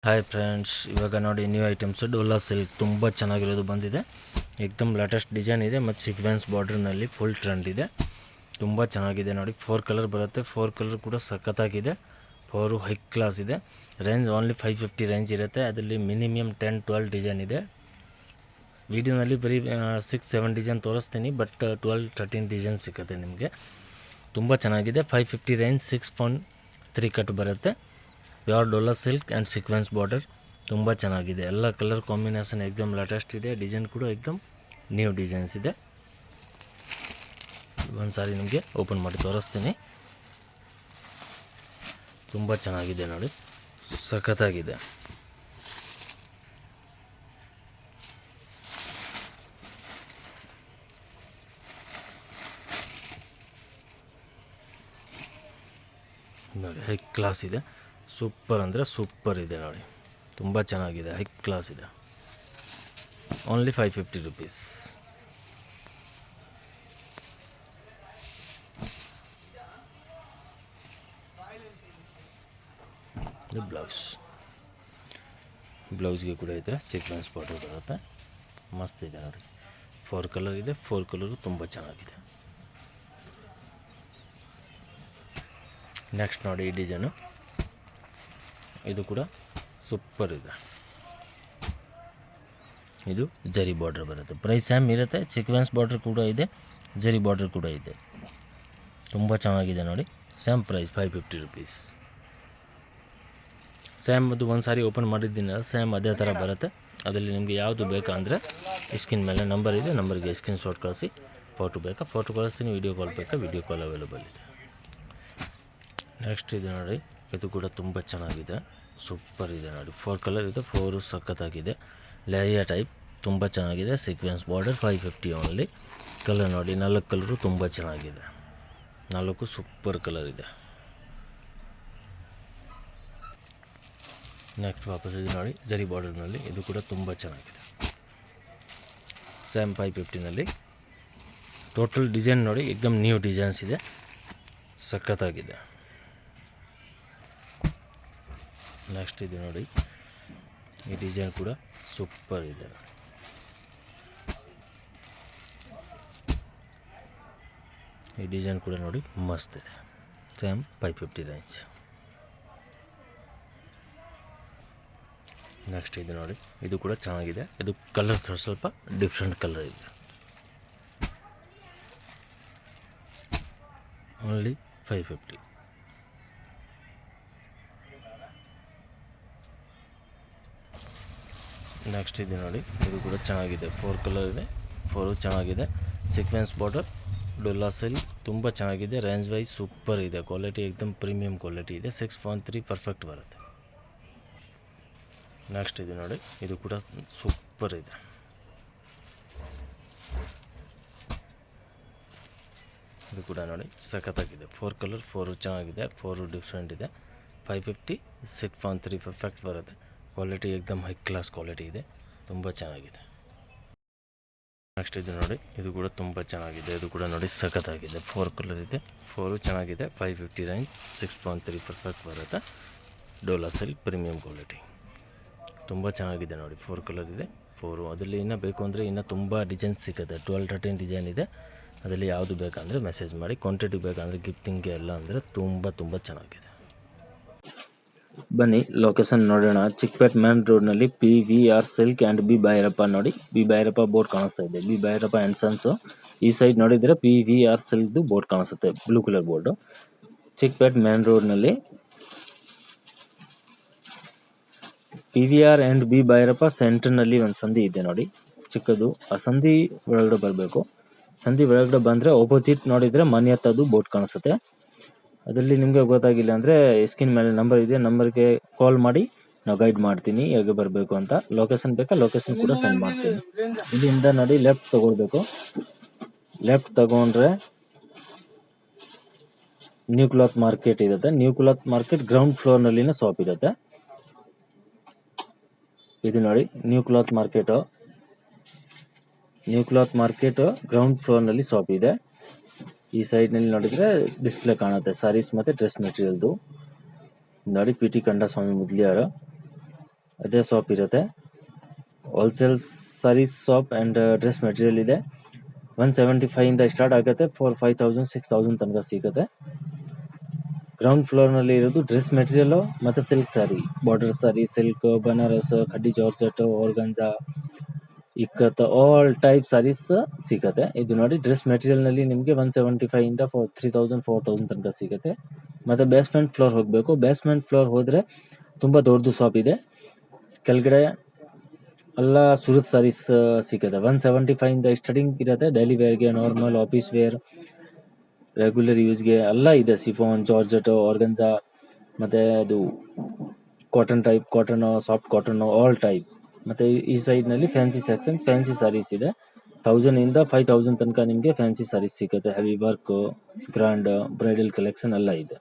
Hi friends, ಇವಾಗ ನೋಡಿ new items Dhola silk ತುಂಬ ಚೆನ್ನಾಗಿರೋದು ಬಂದಿದೆ. ಏಕ್ದಮ್ ಲೇಟೆಸ್ಟ್ ಡಿಸೈನ್ ಇದೆ ಮತ್ತು ಸೀಕ್ವೆನ್ಸ್ ಬಾರ್ಡ್ರ್ನಲ್ಲಿ ಫುಲ್ ಟ್ರೆಂಡ್ ಇದೆ. ತುಂಬ ಚೆನ್ನಾಗಿದೆ ನೋಡಿ. 4 ಕಲರ್ ಬರುತ್ತೆ. 4 ಕಲರ್ ಕೂಡ ಸಖತ್ತಾಗಿದೆ. 4 ಹೈ ಕ್ಲಾಸ್ ಇದೆ. ರೇಂಜ್ ಓನ್ಲಿ 550 ರೇಂಜ್ ಇರುತ್ತೆ. ಅದರಲ್ಲಿ ಮಿನಿಮಮ್ 10-12 ಡಿಸೈನ್ ಇದೆ. ವಿಡಿಯೋನಲ್ಲಿ ಬರೀ 6-7 ಡಿಸೈನ್ ತೋರಿಸ್ತೀನಿ, ಬಟ್ 12-13 ಡಿಸೈನ್ ಸಿಗುತ್ತೆ ನಿಮಗೆ. ತುಂಬ ಚೆನ್ನಾಗಿದೆ. 550 ರೇಂಜ್ 6.3 ಕಟ್ ಬರುತ್ತೆ. Pure Dhola silk and sequence border ತುಂಬ ಚೆನ್ನಾಗಿದೆ. ಎಲ್ಲ ಕಲರ್ ಕಾಂಬಿನೇಷನ್ ಎಕ್ದಮ್ ಲೇಟೆಸ್ಟ್ ಇದೆ. ಡಿಸೈನ್ ಕೂಡ ಎಕ್ದಮ್ ನ್ಯೂ ಡಿಸೈನ್ಸ್ ಇದೆ. ಒಂದು ಸಾರಿ ನಿಮಗೆ ಓಪನ್ ಮಾಡಿ ತೋರಿಸ್ತೀನಿ. ತುಂಬ ಚೆನ್ನಾಗಿದೆ ನೋಡಿ, ಸಖತ್ತಾಗಿದೆ. ನೋಡಿ, ಹೈ ಕ್ಲಾಸ್ ಇದೆ. ಸೂಪರ್ ಅಂದರೆ ಸೂಪರ್ ಇದೆ ನೋಡಿ. ತುಂಬ ಚೆನ್ನಾಗಿದೆ, ಹೈ ಕ್ಲಾಸ್ ಇದೆ. Only 550 rupees. ಇದು ಬ್ಲೌಸ್ಗೆ ಕೂಡ ಇದೆ. ಸೀಕ್ವೆನ್ಸ್ ಬಾರ್ಡರ್ ಬರುತ್ತೆ. ಮಸ್ತ್ ಇದೆ ನೋಡಿ. 4 ಕಲರ್ ಇದೆ. 4 ಕಲರು ತುಂಬ ಚೆನ್ನಾಗಿದೆ. ನೆಕ್ಸ್ಟ್ ನೋಡಿ, ಈ ಡಿಸೈನು ಇದು ಕೂಡ ಸೂಪರ್ ಇದೆ. ಇದು ಜರಿ ಬಾರ್ಡರ್ ಬರುತ್ತೆ. ಪ್ರೈಸ್ ಸೇಮ್ ಇರುತ್ತೆ. ಸೀಕ್ವೆನ್ಸ್ ಬಾರ್ಡರ್ ಕೂಡ ಇದೆ, ಜರಿ ಬಾರ್ಡರ್ ಕೂಡ ಇದೆ. ತುಂಬ ಚೆನ್ನಾಗಿದೆ ನೋಡಿ. Same price 550 rupees. ಸೇಮ್ ಅದು ಒಂದು ಸಾರಿ ಓಪನ್ ಮಾಡಿದ್ದೀನಿ, ಸೇಮ್ ಅದೇ ಥರ ಬರುತ್ತೆ. ಅದರಲ್ಲಿ ನಿಮಗೆ ಯಾವುದು ಬೇಕಾ ಅಂದರೆ ಸ್ಕ್ರೀನ್ ಮೇಲೆ ನಂಬರ್ ಇದೆ, ನಂಬರ್ಗೆ ಸ್ಕ್ರೀನ್ ಶಾಟ್ ಕಳಿಸಿ. ಫೋಟೋ ಬೇಕಾ ಫೋಟೋ ಕಳಿಸ್ತೀನಿ, ವೀಡಿಯೋ ಕಾಲ್ ಬೇಕಾ ವೀಡಿಯೋ ಕಾಲ್ ಅವೈಲೇಬಲ್ ಇದೆ. ನೆಕ್ಸ್ಟ್ ಇದೆ ನೋಡಿ, ಇದು ಕೂಡ ತುಂಬ ಚೆನ್ನಾಗಿದೆ. ಸೂಪರ್ ಇದೆ ನೋಡಿ. 4 ಕಲರ್ ಇದೆ. 4 ಸಖತ್ತಾಗಿದೆ. ಲೇಯರ್ ಟೈಪ್ ತುಂಬ ಚೆನ್ನಾಗಿದೆ. Sequence border 550 only. ಕಲರ್ ನೋಡಿ, 4 ಕಲರು ತುಂಬ ಚೆನ್ನಾಗಿದೆ. 4 ಸೂಪರ್ ಕಲರ್ ಇದೆ. ನೆಕ್ಸ್ಟ್ ವಾಪಸ್ ಇದೆ ನೋಡಿ, ಜರಿ ಬಾರ್ಡರ್ನಲ್ಲಿ. ಇದು ಕೂಡ ತುಂಬ ಚೆನ್ನಾಗಿದೆ. ಸೇಮ್ 550ನಲ್ಲಿ. ಟೋಟಲ್ ಡಿಸೈನ್ ನೋಡಿ, ಏಕ್ದಮ್ ನ್ಯೂ ಡಿಸೈನ್ಸ್ ಇದೆ. ಸಖತ್ತಾಗಿದೆ. ನೆಕ್ಸ್ಟ್ ಇದೆ ನೋಡಿ, ಈ ಡಿಸೈನ್ ಕೂಡ ಸೂಪರ್ ಇದೆ. ಈ ಡಿಸೈನ್ ಕೂಡ ನೋಡಿ ಮಸ್ತ್ ಇದೆ. Same 550 range. ನೆಕ್ಸ್ಟ್ ಇದೆ ನೋಡಿ, ಇದು ಕೂಡ ಚೆನ್ನಾಗಿದೆ. ಇದು ಕಲರ್ ಸ್ವಲ್ಪ ಡಿಫ್ರೆಂಟ್ ಕಲರ್ ಇದೆ. ಓನ್ಲಿ 550. ನೆಕ್ಸ್ಟ್ ಇದೆ ನೋಡಿ, ಇದು ಕೂಡ ಚೆನ್ನಾಗಿದೆ. 4 ಕಲರ್ ಇದೆ. 4 ಚೆನ್ನಾಗಿದೆ. ಸೀಕ್ವೆನ್ಸ್ ಬಾರ್ಡರ್ ಡೋಲಾ ಸಿಲ್ಕ್ ತುಂಬ ಚೆನ್ನಾಗಿದೆ. ರೇಂಜ್ ವೈಸ್ ಸೂಪರ್ ಇದೆ. ಕ್ವಾಲಿಟಿ ಏಕ್ದಮ್ ಪ್ರೀಮಿಯಂ ಕ್ವಾಲಿಟಿ ಇದೆ. 6.3 ಪರ್ಫೆಕ್ಟ್ ಬರುತ್ತೆ. ನೆಕ್ಸ್ಟ್ ಇದೆ ನೋಡಿ, ಇದು ಕೂಡ ಸೂಪರ್ ಇದೆ. ಇದು ಕೂಡ ನೋಡಿ ಸಖತ್ತಾಗಿದೆ. 4 ಕಲರ್, 4 ಚೆನ್ನಾಗಿದೆ. 4 ಡಿಫ್ರೆಂಟ್ ಇದೆ. 550, 6.3 ಪರ್ಫೆಕ್ಟ್ ಬರುತ್ತೆ. ಕ್ವಾಲಿಟಿ ಏಕ್ದಮ್ ಹೈ ಕ್ಲಾಸ್ ಕ್ವಾಲಿಟಿ ಇದೆ. ತುಂಬ ಚೆನ್ನಾಗಿದೆ. ನೆಕ್ಸ್ಟ್ ಇದು ನೋಡಿ, ಇದು ಕೂಡ ತುಂಬ ಚೆನ್ನಾಗಿದೆ. ಇದು ಕೂಡ ನೋಡಿ ಸಖತ್ತಾಗಿದೆ. 4 ಕಲರ್ ಇದೆ. 4 ಚೆನ್ನಾಗಿದೆ. 550 ರೇಂಜ್ 6.3 ಪರ್ಫೆಕ್ಟ್ ಬರುತ್ತೆ. ಡೋಲಾ ಸಿಲ್ಕ್ ಪ್ರೀಮಿಯಂ ಕ್ವಾಲಿಟಿ ತುಂಬ ಚೆನ್ನಾಗಿದೆ ನೋಡಿ. 4 ಕಲರ್ ಇದೆ. 4 ಅದರಲ್ಲಿ ಇನ್ನೂ ಬೇಕು ಅಂದರೆ ಇನ್ನೂ ತುಂಬ ಡಿಸೈನ್ಸ್ ಸಿಗುತ್ತೆ. 12-13 ಡಿಸೈನ್ ಇದೆ. ಅದರಲ್ಲಿ ಯಾವುದು ಬೇಕಂದರೆ ಮೆಸೇಜ್ ಮಾಡಿ. ಕ್ವಾಂಟಿಟಿ ಬೇಕಂದರೆ ಗಿಫ್ಟಿಂಗ್ಗೆ ಎಲ್ಲ ಅಂದರೆ ತುಂಬ ಚೆನ್ನಾಗಿದೆ. ಬನ್ನಿ ಲೊಕೇಶನ್ ನೋಡೋಣ. ಚಿಕ್ಕಪೇಟ್ ಮೇನ್ ರೋಡ್ನಲ್ಲಿ PVR silk and B Bhyrappa ನೋಡಿ. ಬಿ ಭೈರಪ್ಪ ಬೋರ್ಡ್ ಕಾಣಿಸ್ತಾ ಇದೆ. B Bhyrappa and sons. ಈ ಸೈಡ್ ನೋಡಿದರೆ PVR ಸಿಲ್ಕ್ದು ಬೋರ್ಡ್ ಕಾಣಿಸುತ್ತೆ, blue colour board. Chickpet main ರೋಡ್ನಲ್ಲಿ PVR ಆ್ಯಂಡ್ ಬಿ ಭೈರಪ್ಪ ಸೆಂಟರ್ನಲ್ಲಿ ಒಂದು ಸಂಧಿ ಇದೆ ನೋಡಿ, ಚಿಕ್ಕದು. ಆ ಸಂಧಿ ಒಳಗಡೆ ಬರಬೇಕು. ಸಂಧಿ ಒಳಗಡೆ ಬಂದರೆ ಆಪೋಸಿಟ್ ನೋಡಿದರೆ ಮನೆ ಹತ್ತದು ಬೋರ್ಡ್ ಕಾಣಿಸುತ್ತೆ. ಅದರಲ್ಲಿ ನಿಮಗೆ ಗೊತ್ತಾಗಿಲ್ಲ ಅಂದರೆ ಸ್ಕ್ರೀನ್ ಮೇಲೆ ನಂಬರ್ ಇದೆ, ನಂಬರ್ಗೆ ಕಾಲ್ ಮಾಡಿ ನಾವು ಗೈಡ್ ಮಾಡ್ತೀನಿ ಹೇಗೆ ಬರಬೇಕು ಅಂತ. ಲೊಕೇಶನ್ ಬೇಕಾ ಲೊಕೇಶನ್ ಕೂಡ ಸೆಂಡ್ ಮಾಡ್ತೀನಿ. ಇಲ್ಲಿಂದ ನೋಡಿ ಲೆಫ್ಟ್ ತಗೊಳ್ಬೇಕು. ಲೆಫ್ಟ್ ತಗೊಂಡ್ರೆ ನ್ಯೂ ಕ್ಲಾತ್ ಮಾರ್ಕೆಟ್ ಇರುತ್ತೆ. ನ್ಯೂ ಕ್ಲಾತ್ ಮಾರ್ಕೆಟ್ ಗ್ರೌಂಡ್ ಫ್ಲೋರ್ನಲ್ಲಿನ ಶಾಪ್ ಇರುತ್ತೆ. ಇದು ನೋಡಿ new cloth market. New cloth market ground ಫ್ಲೋರ್ನಲ್ಲಿ ಶಾಪ್ ಇದೆ. ಈ ಸೈಡ್ನಲ್ಲಿ ನೋಡಿದರೆ ಡಿಸ್ಪ್ಲೇ ಕಾಣುತ್ತೆ ಸಾರೀಸ್ ಮತ್ತು ಡ್ರೆಸ್ ಮೆಟೀರಿಯಲ್ದು. ನೋಡಿ PT ಕಂಡಸ್ವಾಮಿ ಮುದ್ಲಿಯಾರು. ಅದೇ ಶಾಪ್ ಇರುತ್ತೆ. Wholesale saris shop and dress material ಇದೆ. 175 ಇಂದ ಸ್ಟಾರ್ಟ್ ಆಗುತ್ತೆ, 5000 6000 ತನಕ ಸಿಗುತ್ತೆ. ಗ್ರೌಂಡ್ ಫ್ಲೋರ್ನಲ್ಲಿ ಇರೋದು ಡ್ರೆಸ್ ಮೆಟೀರಿಯಲ್ಲು ಮತ್ತು silk sari, border sari, silk, Banaras, khaddi georgette, organza, ikat, all type saris ಸಿಗುತ್ತೆ. ಇದು ನೋಡಿ ಡ್ರೆಸ್ ಮೆಟೀರಿಯಲ್ನಲ್ಲಿ ನಿಮಗೆ 175 ಇಂದ 3000 4000 ತನಕ ಸಿಗುತ್ತೆ. ಮತ್ತು ಬೇಸ್ಮೆಂಟ್ ಫ್ಲೋರ್ ಹೋಗಬೇಕು. ಬೇಸ್ಮೆಂಟ್ ಫ್ಲೋರ್ ಹೋದರೆ ತುಂಬ ದೊಡ್ಡದು ಶಾಪ್ ಇದೆ. ಕೆಳಗಡೆ ಎಲ್ಲ ಸೂರತ್ ಸ್ಯಾರೀಸ್ ಸಿಗುತ್ತೆ. 175 ಇಂದ ಸ್ಟಾರ್ಟಿಂಗ್ ಇರುತ್ತೆ. ಡೈಲಿ ವೇರ್ಗೆ, ನಾರ್ಮಲ್, ಆಫೀಸ್ ವೇರ್, ರೆಗ್ಯುಲರ್ ಯೂಸ್ಗೆ ಎಲ್ಲ ಇದೆ. ಸಿಫಾನ್, ಜಾರ್ಜೆಟ್, ಆರ್ಗಂಜಾ, ಮತ್ತು ಅದು cotton type, cotton, soft cotton, all type. ಮತ್ತು ಈ ಸೈಡ್ನಲ್ಲಿ ಫ್ಯಾನ್ಸಿ ಸೆಕ್ಷನ್, ಫ್ಯಾನ್ಸಿ ಸ್ಯಾರೀಸ್ ಇದೆ. 1000 ಇಂದ 5000 ತನಕ ನಿಮಗೆ ಫ್ಯಾನ್ಸಿ ಸ್ಯಾರೀಸ್ ಸಿಗುತ್ತೆ. Heavy work, grand, bridal collection ಎಲ್ಲ ಇದೆ.